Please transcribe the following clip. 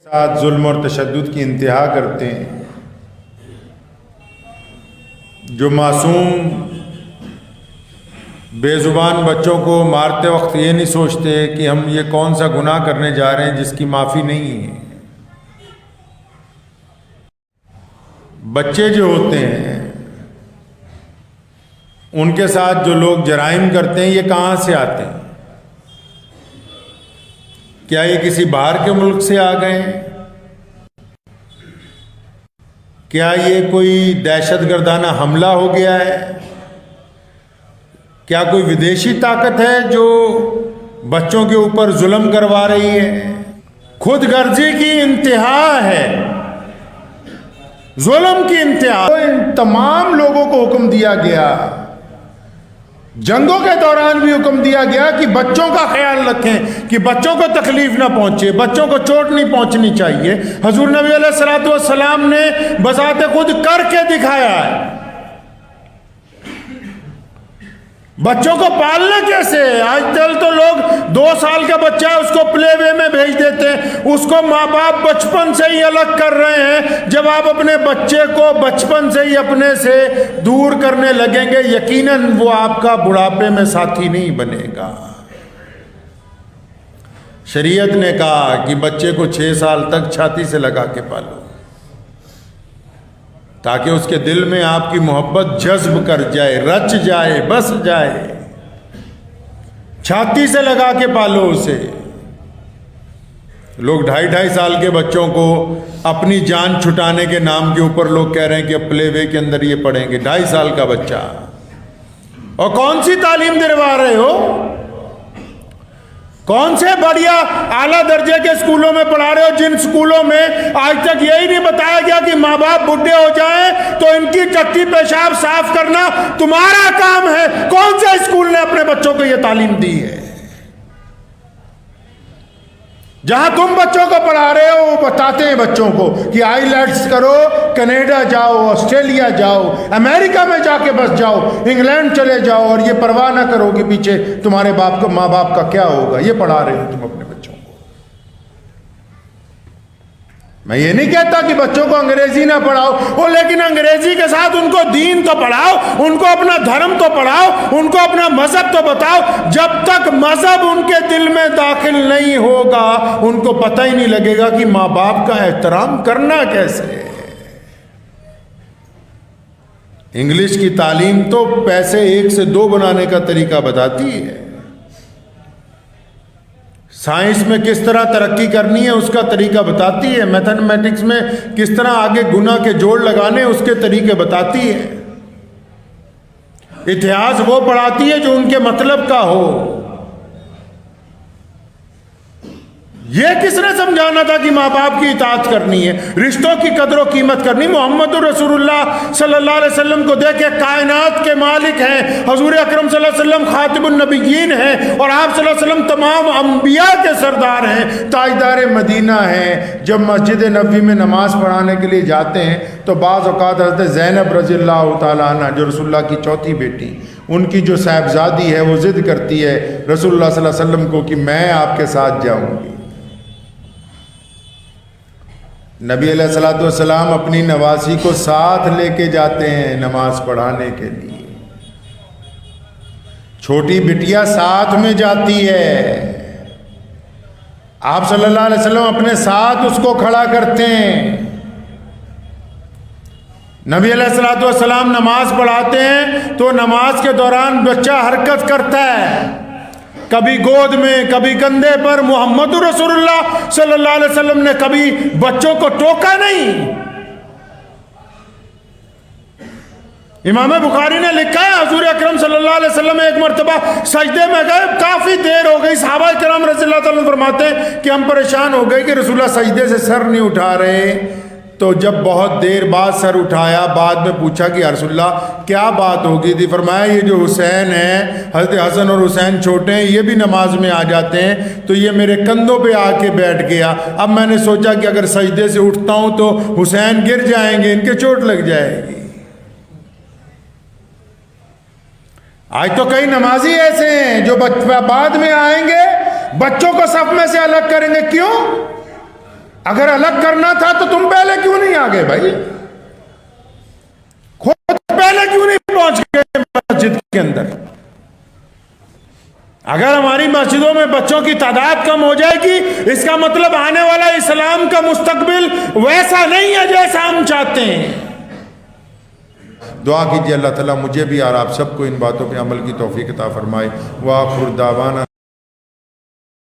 साथ जुल्म और तशद्दुद की इंतहा करते हैं। जो मासूम बेजुबान बच्चों को मारते वक्त ये नहीं सोचते कि हम ये कौन सा गुनाह करने जा रहे हैं जिसकी माफ़ी नहीं है। बच्चे जो होते हैं उनके साथ जो लोग जराइम करते हैं ये कहाँ से आते हैं? क्या ये किसी बाहर के मुल्क से आ गए हैं? क्या ये कोई दहशतगर्दाना हमला हो गया है? क्या कोई विदेशी ताकत है जो बच्चों के ऊपर जुल्म करवा रही है? खुद गर्जी की इंतहा है, जुल्म की इंतहा। तो इन तमाम लोगों को हुक्म दिया गया, जंगों के दौरान भी हुक्म दिया गया कि बच्चों का ख्याल रखें कि बच्चों को तकलीफ ना पहुंचे, बच्चों को चोट नहीं पहुंचनी चाहिए। हजूर नबी अलैहिस्सलातु वस्सलाम ने बजाते खुद करके दिखाया है। बच्चों को पालना कैसे? आजकल तो लोग 2 साल का बच्चा है उसको प्ले वे में भेज देते हैं, उसको माँ बाप बचपन से ही अलग कर रहे हैं। जब आप अपने बच्चे को बचपन से ही अपने से दूर करने लगेंगे, यकीनन वो आपका बुढ़ापे में साथी नहीं बनेगा। शरीयत ने कहा कि बच्चे को 6 साल तक छाती से लगा के पालो ताकि उसके दिल में आपकी मोहब्बत जज्ब कर जाए, रच जाए, बस जाए। छाती से लगा के पालो उसे। लोग 2.5 साल के बच्चों को अपनी जान छुटाने के नाम के ऊपर लोग कह रहे हैं कि अब प्ले वे के अंदर ये पढ़ेंगे। 2.5 साल का बच्चा, और कौन सी तालीम दिलवा रहे हो? कौन से बढ़िया आला दर्जे के स्कूलों में पढ़ा रहे हो जिन स्कूलों में आज तक यही नहीं बताया गया कि माँ बाप बुढ़े हो जाएं तो इनकी टट्टी पेशाब साफ करना तुम्हारा काम है? कौन से स्कूल ने अपने बच्चों को यह तालीम दी है? जहां तुम बच्चों को पढ़ा रहे हो वो बताते हैं बच्चों को कि आईलेट्स करो, कनाडा जाओ, ऑस्ट्रेलिया जाओ, अमेरिका में जाके बस जाओ, इंग्लैंड चले जाओ, और ये परवाह ना करो कि पीछे तुम्हारे बाप को माँ बाप का क्या होगा। ये पढ़ा रहे हो तुम अपने बच्चों को। मैं ये नहीं कहता कि बच्चों को अंग्रेजी ना पढ़ाओ, वो लेकिन अंग्रेजी के साथ उनको दीन तो पढ़ाओ, उनको अपना धर्म तो पढ़ाओ, उनको अपना मजहब तो बताओ। जब तक मजहब उनके दिल में दाखिल नहीं होगा उनको पता ही नहीं लगेगा कि माँ बाप का एहतराम करना कैसे है। इंग्लिश की तालीम तो पैसे 1 से 2 बनाने का तरीका बताती है। साइंस में किस तरह तरक्की करनी है उसका तरीका बताती है। मैथमेटिक्स में किस तरह आगे गुना के जोड़ लगाने उसके तरीके बताती है। इतिहास वो पढ़ाती है जो उनके मतलब का हो। ये किसने समझाना था कि माँ बाप की इताअत करनी है, रिश्तों की कदर कीमत करनी? मोहम्मद रसूलुल्लाह सल्लल्लाहु अलैहि वसल्लम को देखे, कायनात के मालिक हैं, हजूर अकरम सल्लल्लाहु अलैहि वसल्लम खातिमुन नबिय्यीन हैं, और आप सल्लल्लाहु अलैहि वसल्लम तमाम अंबिया के सरदार हैं, ताजदार मदीना हैं। जब मस्जिद नबवी में नमाज पढ़ाने के लिए जाते हैं तो बाज़ औक़ात हज़रत ज़ैनब रज़ियल्लाहु ताला अन्हा, जो रसूलुल्लाह की चौथी बेटी, उनकी जो साहबजादी है, वो ज़िद करती है रसूलुल्लाह सल्लल्लाहु अलैहि वसल्लम को कि मैं आपके साथ जाऊँगी। नबी अलैहिस्सलातु वस्सलाम अपनी नवासी को साथ लेके जाते हैं नमाज पढ़ाने के लिए। छोटी बिटिया साथ में जाती है, आप सल्लल्लाहु अलैहि वसल्लम अपने साथ उसको खड़ा करते हैं। नबी अलैहिस्सलातु वस्सलाम नमाज पढ़ाते हैं तो नमाज के दौरान बच्चा हरकत करता है, कभी गोद में, कभी कंधे पर। मोहम्मद रसूलुल्लाह सल्लल्लाहु अलैहि वसल्लम ने कभी बच्चों को टोका नहीं। इमाम बुखारी ने लिखा है हुजूर अकरम सल्लल्लाहु अलैहि वसल्लम एक मर्तबा सजदे में गए, काफी देर हो गई। सहाबा किराम रज़ियल्लाहु ताला अन्हुम फरमाते हैं कि हम परेशान हो गए कि रसूलुल्लाह सजदे से सर नहीं उठा रहे। तो जब बहुत देर बाद सर उठाया, बाद में पूछा कि रसूलुल्लाह क्या बात होगी थी? फरमाया ये जो हुसैन है, हज़रत हसन और हुसैन छोटे हैं, ये भी नमाज में आ जाते हैं, तो ये मेरे कंधों पे आके बैठ गया। अब मैंने सोचा कि अगर सजदे से उठता हूँ तो हुसैन गिर जाएंगे, इनके चोट लग जाएगी। आज तो कई नमाजी ऐसे हैं जो बाद में आएंगे, बच्चों को सफ में से अलग करेंगे। क्यों? अगर अलग करना था तो तुम पहले क्यों नहीं आ गए भाई? खुद पहले क्यों नहीं पहुंच गए मस्जिद के अंदर? अगर हमारी मस्जिदों में बच्चों की तादाद कम हो जाएगी, इसका मतलब आने वाला इस्लाम का मुस्तकबिल वैसा नहीं है जैसा हम चाहते हैं। दुआ कीजिए अल्लाह ताला मुझे भी और आप सबको इन बातों पे अमल की तौफीक अता फरमाए। व आखिर दावाना